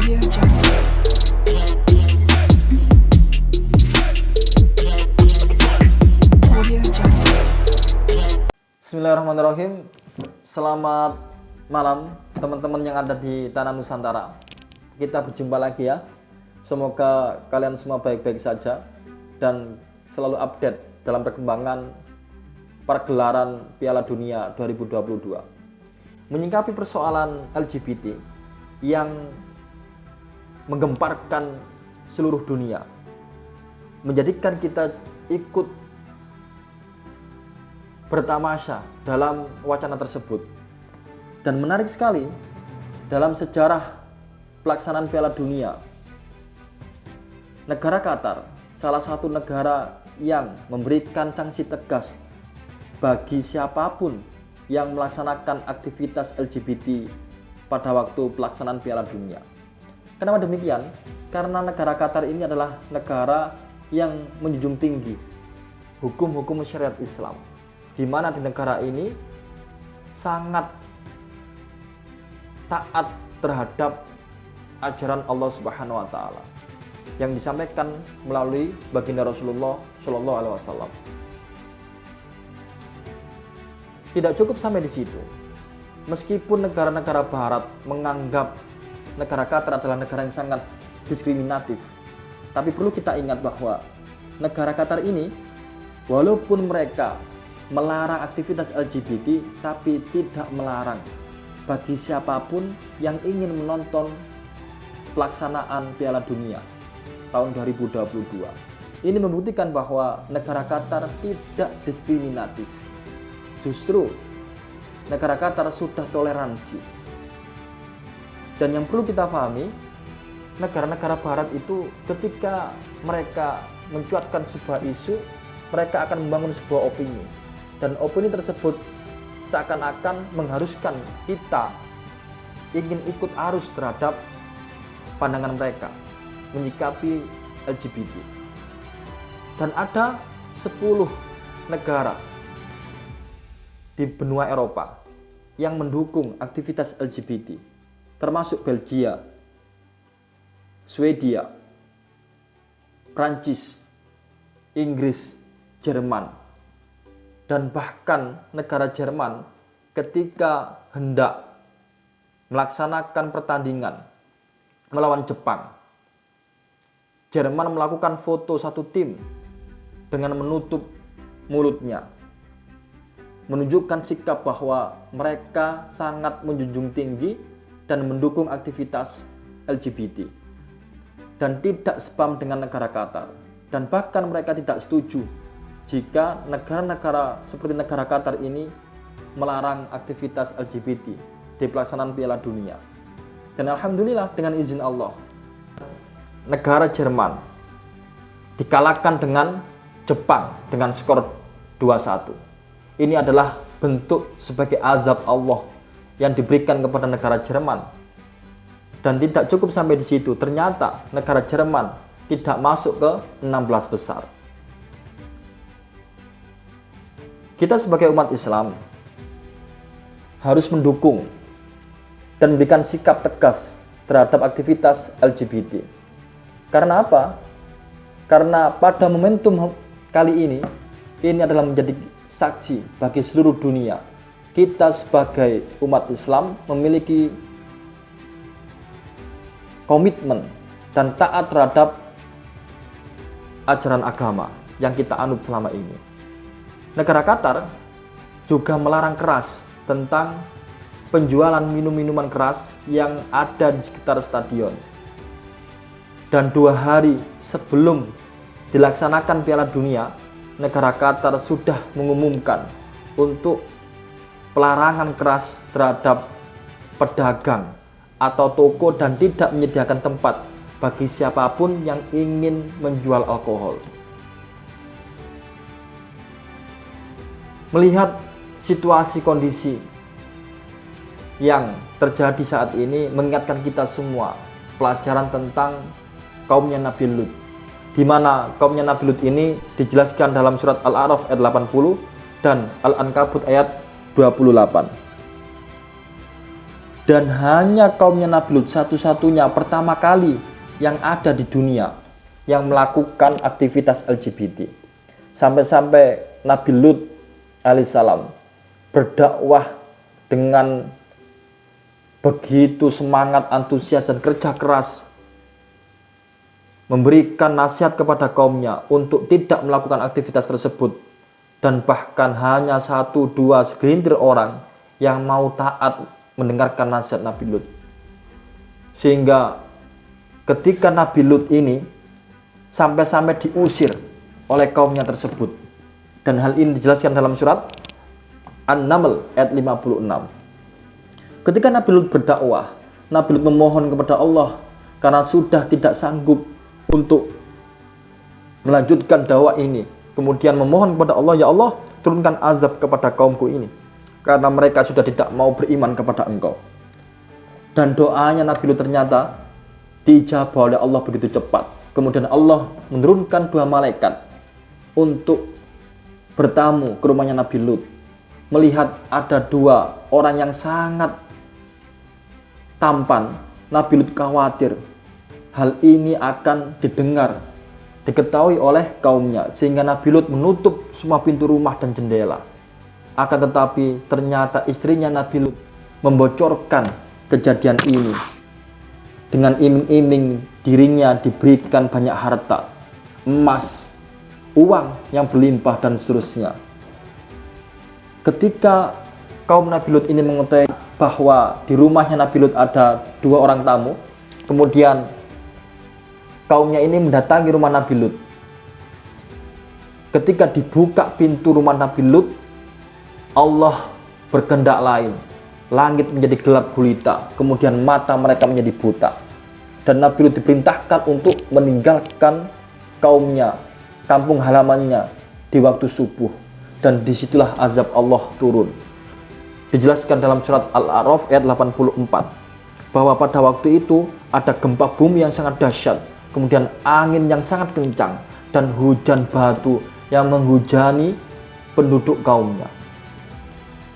Audio Jungle. Audio Jungle. Bismillahirrahmanirrahim. Selamat malam teman-teman yang ada di tanah Nusantara. Kita berjumpa lagi ya. Semoga kalian semua baik-baik saja dan selalu update dalam perkembangan pergelaran Piala Dunia 2022. Menyikapi persoalan LGBT yang menggemparkan seluruh dunia, menjadikan kita ikut bertamasya dalam wacana tersebut. Dan menarik sekali, dalam sejarah pelaksanaan Piala Dunia, negara Qatar salah satu negara yang memberikan sanksi tegas bagi siapapun yang melaksanakan aktivitas LGBT pada waktu pelaksanaan Piala Dunia. Kenapa demikian? Karena negara Qatar ini adalah negara yang menjunjung tinggi hukum-hukum syariat Islam, di mana di negara ini sangat taat terhadap ajaran Allah Subhanahu wa taala yang disampaikan melalui baginda Rasulullah Shallallahu alaihi wasallam. Tidak cukup sampai di situ. Meskipun negara-negara barat menganggap negara Qatar adalah negara yang sangat diskriminatif, tapi perlu kita ingat bahwa negara Qatar ini walaupun mereka melarang aktivitas LGBT, tapi tidak melarang bagi siapapun yang ingin menonton pelaksanaan Piala Dunia tahun 2022. Ini membuktikan bahwa negara Qatar tidak diskriminatif. Justru negara Qatar sudah toleransi. Dan yang perlu kita pahami, negara-negara barat itu ketika mereka mencuatkan sebuah isu, mereka akan membangun sebuah opini. Dan opini tersebut seakan-akan mengharuskan kita ingin ikut arus terhadap pandangan mereka menyikapi LGBT. Dan ada 10 negara di benua Eropa yang mendukung aktivitas LGBT, termasuk Belgia, Swedia, Prancis, Inggris, Jerman, dan bahkan negara Jerman ketika hendak melaksanakan pertandingan melawan Jepang, Jerman melakukan foto satu tim dengan menutup mulutnya, menunjukkan sikap bahwa mereka sangat menjunjung tinggi dan mendukung aktivitas LGBT dan tidak spam dengan negara Qatar. Dan bahkan mereka tidak setuju jika negara-negara seperti negara Qatar ini melarang aktivitas LGBT di pelaksanaan Piala Dunia. Dan alhamdulillah dengan izin Allah, negara Jerman dikalahkan dengan Jepang dengan skor 2-1. Ini adalah bentuk sebagai azab Allah yang diberikan kepada negara Jerman. Dan tidak cukup sampai di situ, ternyata negara Jerman tidak masuk ke 16 besar. Kita sebagai umat Islam harus mendukung dan memberikan sikap tegas terhadap aktivitas LGBT. Karena apa? Karena pada momentum kali ini adalah menjadi saksi bagi seluruh dunia. Kita sebagai umat Islam memiliki komitmen dan taat terhadap ajaran agama yang kita anut selama ini. Negara Qatar juga melarang keras tentang penjualan minum-minuman keras yang ada di sekitar stadion. Dan 2 hari sebelum dilaksanakan Piala Dunia, negara Qatar sudah mengumumkan untuk pelarangan keras terhadap pedagang atau toko dan tidak menyediakan tempat bagi siapapun yang ingin menjual alkohol. Melihat situasi kondisi yang terjadi saat ini mengingatkan kita semua pelajaran tentang kaumnya Nabi Lut, di mana kaumnya Nabi Lut ini dijelaskan dalam surat Al-A'raf ayat 80 dan Al-Ankabut ayat 28. Dan hanya kaumnya Nabi Lut satu-satunya pertama kali yang ada di dunia yang melakukan aktivitas LGBT. Sampai-sampai Nabi Lut alaihissalam berdakwah dengan begitu semangat, antusias, dan kerja keras, memberikan nasihat kepada kaumnya untuk tidak melakukan aktivitas tersebut, dan bahkan hanya 1-2 segelintir orang yang mau taat mendengarkan nasihat Nabi Lut. Sehingga ketika Nabi Lut ini sampai-sampai diusir oleh kaumnya tersebut, dan hal ini dijelaskan dalam surat An-Naml ayat 56. Ketika Nabi Lut berdakwah, Nabi Lut memohon kepada Allah karena sudah tidak sanggup untuk melanjutkan dakwah ini. Kemudian memohon kepada Allah, ya Allah, turunkan azab kepada kaumku ini karena mereka sudah tidak mau beriman kepada Engkau. Dan doanya Nabi Lut ternyata dijabah oleh Allah begitu cepat. Kemudian Allah menurunkan 2 malaikat untuk bertamu ke rumahnya Nabi Lut. Melihat ada 2 orang yang sangat tampan, Nabi Lut khawatir hal ini akan didengar, diketahui oleh kaumnya, sehingga Nabi Lut menutup semua pintu rumah dan jendela. Akan tetapi ternyata istrinya Nabi Lut membocorkan kejadian ini dengan iming-iming dirinya diberikan banyak harta, emas, uang yang berlimpah, dan seterusnya. Ketika kaum Nabi Lut ini mengetahui bahwa di rumahnya Nabi Lut ada 2 orang tamu, kemudian kaumnya ini mendatangi rumah Nabi Lut. Ketika dibuka pintu rumah Nabi Lut, Allah berkehendak lain. Langit menjadi gelap gulita, kemudian mata mereka menjadi buta. Dan Nabi Lut diperintahkan untuk meninggalkan kaumnya, kampung halamannya di waktu subuh. Dan disitulah azab Allah turun. Dijelaskan dalam surat Al-A'raf ayat 84 bahwa pada waktu itu ada gempa bumi yang sangat dahsyat, kemudian angin yang sangat kencang, dan hujan batu yang menghujani penduduk kaumnya.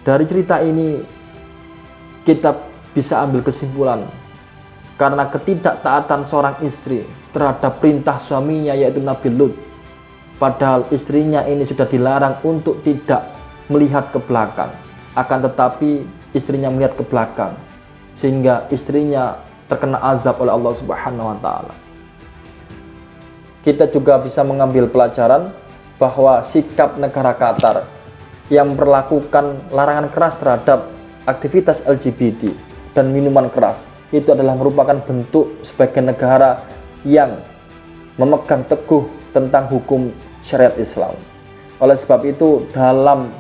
Dari cerita ini kita bisa ambil kesimpulan, karena ketidaktaatan seorang istri terhadap perintah suaminya yaitu Nabi Lut, padahal istrinya ini sudah dilarang untuk tidak melihat ke belakang, akan tetapi istrinya melihat ke belakang, sehingga istrinya terkena azab oleh Allah Subhanahu wa Ta'ala. Kita juga bisa mengambil pelajaran bahwa sikap negara Qatar yang memperlakukan larangan keras terhadap aktivitas LGBT dan minuman keras itu adalah merupakan bentuk sebagai negara yang memegang teguh tentang hukum syariat Islam. Oleh sebab itu, dalam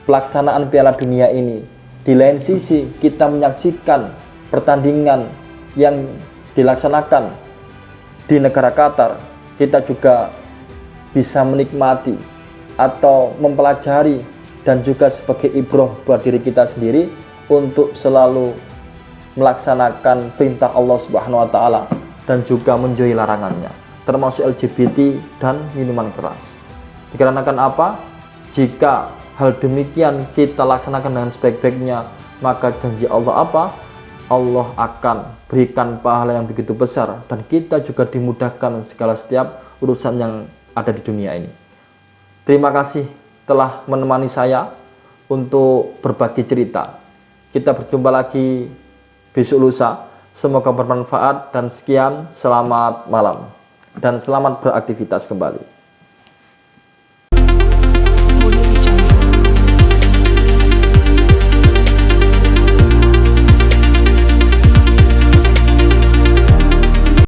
pelaksanaan Piala Dunia ini, di lain sisi kita menyaksikan pertandingan yang dilaksanakan di negara Qatar, kita juga bisa menikmati atau mempelajari dan juga sebagai ibroh buat diri kita sendiri untuk selalu melaksanakan perintah Allah Subhanahu wa Ta'ala dan juga menjauhi larangannya, termasuk LGBT dan minuman keras. Dikarenakan apa? Jika hal demikian kita laksanakan dengan sebaik-baiknya, maka janji Allah apa? Allah akan berikan pahala yang begitu besar, dan kita juga dimudahkan segala setiap urusan yang ada di dunia ini. Terima kasih telah menemani saya untuk berbagi cerita. Kita berjumpa lagi besok lusa. Semoga bermanfaat, dan sekian, selamat malam dan selamat beraktivitas kembali.